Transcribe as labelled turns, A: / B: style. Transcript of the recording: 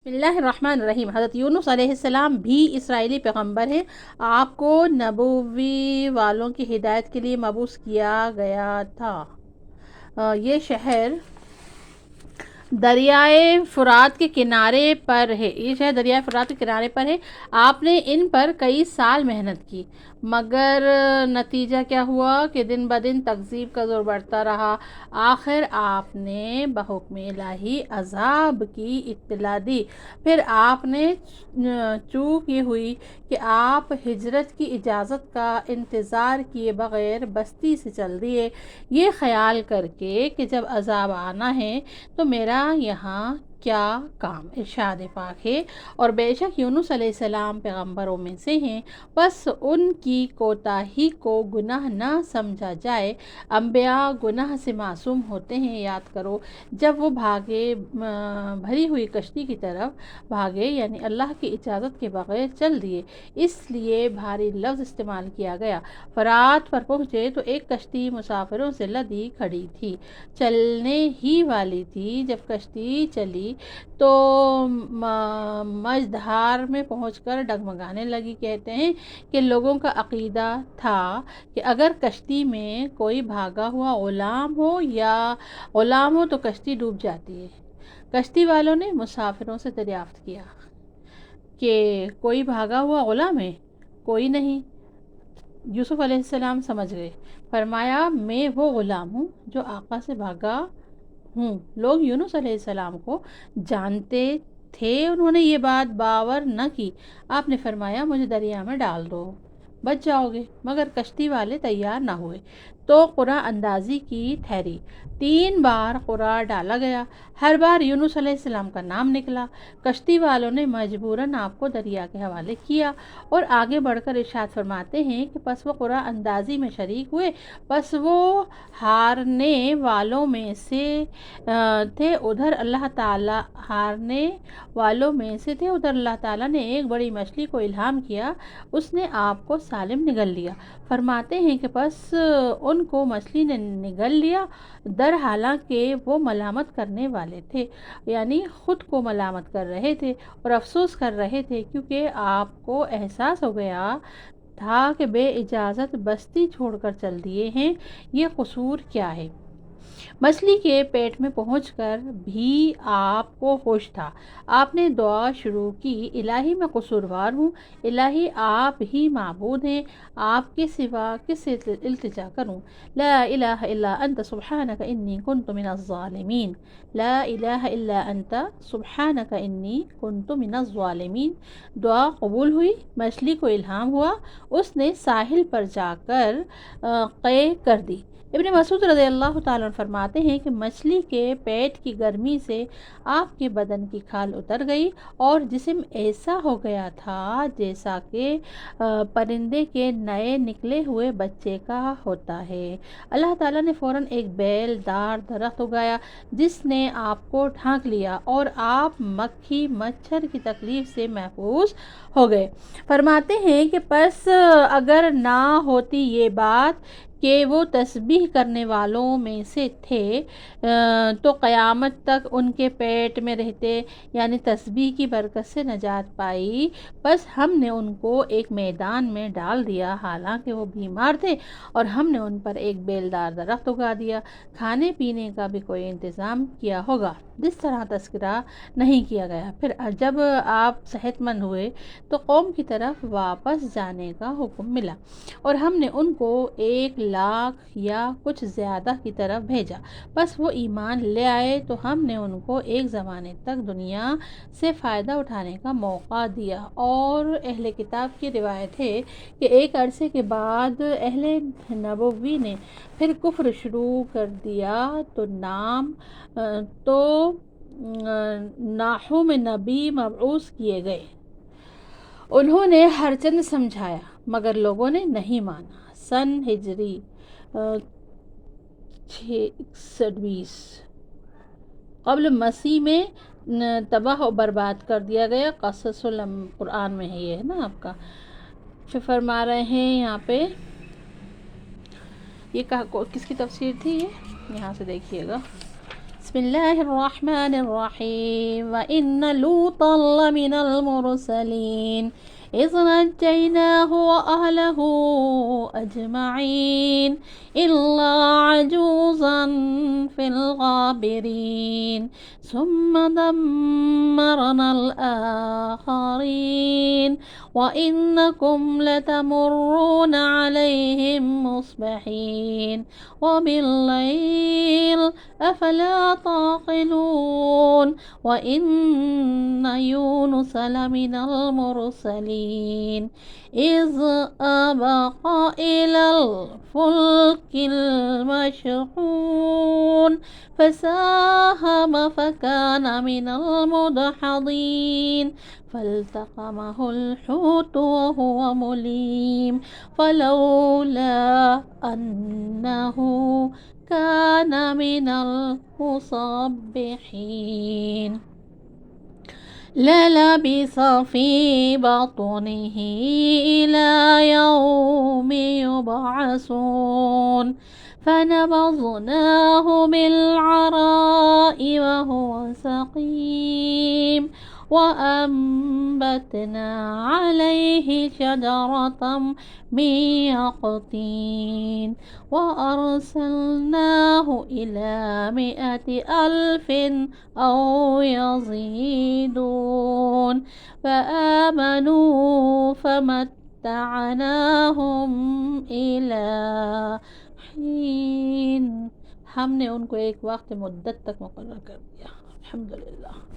A: بسم اللہ الرحمن الرحیم۔ حضرت یونس علیہ السلام بھی اسرائیلی پیغمبر ہیں۔ آپ کو نبوی والوں کی ہدایت کے لیے مبعوث کیا گیا تھا۔ یہ شہر دریائے فرات کے کنارے پر ہے۔ آپ نے ان پر کئی سال محنت کی، مگر نتیجہ کیا ہوا کہ دن بدن تکذیب کا زور بڑھتا رہا۔ آخر آپ نے بحکم الہی عذاب کی اطلاع دی۔ پھر آپ نے چوک یہ ہوئی کہ آپ ہجرت کی اجازت کا انتظار کیے بغیر بستی سے چل دیے، یہ خیال کر کے کہ جب عذاب آنا ہے تو میرا یہاں کیا کام۔ ارشاد پاک ہے، اور بے شک یونس علیہ السلام پیغمبروں میں سے ہیں، بس ان کی کوتاہی کو گناہ نہ سمجھا جائے۔ انبیاء گناہ سے معصوم ہوتے ہیں۔ یاد کرو جب وہ بھری ہوئی کشتی کی طرف بھاگے، یعنی اللہ کی اجازت کے بغیر چل دیے، اس لیے بھاری لفظ استعمال کیا گیا۔ فرات پر پہنچے تو ایک کشتی مسافروں سے لدی کھڑی تھی، چلنے ہی والی تھی۔ جب کشتی چلی تو مجدھار میں پہنچ کر ڈگمگانے لگی۔ کہتے ہیں کہ لوگوں کا عقیدہ تھا کہ اگر کشتی میں کوئی بھاگا ہوا غلام ہو تو کشتی ڈوب جاتی ہے۔ کشتی والوں نے مسافروں سے دریافت کیا کہ کوئی بھاگا ہوا غلام ہے؟ کوئی نہیں۔ یوسف علیہ السلام سمجھ گئے، فرمایا میں وہ غلام ہوں جو آقا سے بھاگا ہوں۔ لوگ یونس علیہ السلام کو جانتے تھے، انہوں نے یہ بات باور نہ کی۔ آپ نے فرمایا مجھے دریا میں ڈال دو، بچ جاؤ گے، مگر کشتی والے تیار نہ ہوئے تو قرعہ اندازی کی ٹھہری۔ 3 بار قرعہ ڈالا گیا، ہر بار یونس علیہ السلام کا نام نکلا۔ کشتی والوں نے مجبوراً آپ کو دریا کے حوالے کیا، اور آگے بڑھ کر ارشاد فرماتے ہیں کہ پس وہ قرعہ اندازی میں شریک ہوئے، پس وہ ہارنے والوں میں سے تھے۔ ادھر اللہ تعالیٰ نے ایک بڑی مچھلی کو الہام کیا، اس نے آپ کو سالم نگل لیا۔ فرماتے ہیں کہ پس ان کو مچھلی نے نگل لیا، در حالانکہ وہ ملامت کرنے والے تھے، یعنی خود کو ملامت کر رہے تھے اور افسوس کر رہے تھے، کیونکہ آپ کو احساس ہو گیا تھا کہ بے اجازت بستی چھوڑ کر چل دیے ہیں، یہ قصور کیا ہے؟ مچھلی کے پیٹ میں پہنچ کر بھی آپ کو ہوش تھا۔ آپ نے دعا شروع کی، الہی میں قصوروار ہوں، الہی آپ ہی معبود ہیں، آپ کے سوا کس سے التجا کروں؟ لا الہ الا انت سبحانک انی کنت من الظالمین، لا الہ الا انت سبحانک انی کنت من الظالمین۔ دعا قبول ہوئی، مچھلی کو الہام ہوا، اس نے ساحل پر جا کر قے کر دی۔ ابن مسعود رضی اللہ تعالیٰ عنہ فرماتے ہیں کہ مچھلی کے پیٹ کی گرمی سے آپ کے بدن کی کھال اتر گئی اور جسم ایسا ہو گیا تھا جیسا کہ پرندے کے نئے نکلے ہوئے بچے کا ہوتا ہے۔ اللہ تعالیٰ نے فوراً ایک بیل دار درخت اگایا جس نے آپ کو ڈھانک لیا اور آپ مکھی مچھر کی تکلیف سے محفوظ ہو گئے۔ فرماتے ہیں کہ پس اگر نہ ہوتی یہ بات کہ وہ تسبیح کرنے والوں میں سے تھے تو قیامت تک ان کے پیٹ میں رہتے، یعنی تسبیح کی برکت سے نجات پائی۔ بس ہم نے ان کو ایک میدان میں ڈال دیا، حالانکہ وہ بیمار تھے، اور ہم نے ان پر ایک بیلدار درخت اگا دیا۔ کھانے پینے کا بھی کوئی انتظام کیا ہوگا جس طرح تذکرہ نہیں کیا گیا۔ پھر جب آپ صحت مند ہوئے تو قوم کی طرف واپس جانے کا حکم ملا، اور ہم نے ان کو 1,00,000 یا کچھ زیادہ کی طرف بھیجا۔ بس وہ ایمان لے آئے تو ہم نے ان کو ایک زمانے تک دنیا سے فائدہ اٹھانے کا موقع دیا۔ اور اہل کتاب کی روایت ہے کہ ایک عرصے کے بعد اہل نبوی نے پھر کفر شروع کر دیا تو ناحوم نبی مبعوث کیے گئے۔ انہوں نے ہر چند سمجھایا مگر لوگوں نے نہیں مانا۔ سن ہجری 620 قبل مسیح میں تباہ و برباد کر دیا گیا۔ قصص قرآن میں ہے، یہ ہے نا آپ کا۔ پھر فرما رہے ہیں یہاں پہ، یہ کس کی تفسیر تھی؟ یہ یہاں سے دیکھیے گا، بسم الله الرحمن الرحيم. وإن لوطا لمن المرسلين إذ نجيناه وأهله أجمعين إلا عجوزا في الغابرين ثم دمرنا الآخرين وإنكم لتمرون عليهم مصبحين وبالليل أفلا تعقلون. وإن يونس لمن المرسلين إذ أبق إلى الفلك المشحون فساهم فكان من المدحضين فالتقمه الحوت وهو مليم فلولا أنه كان من المصبحين للبث في بطنه إلى يوم يبعثون فنبذناه بالعراء وهو سقيم وأنبتنا عليه شجرة من يقطين وأرسلناه إلى 100,000 أو يزيدون فآمنوا فمتعناهم إلى حين. ہم نے ان کو ایک وقت مدت تک مقرر کر دیا. الحمدللہ.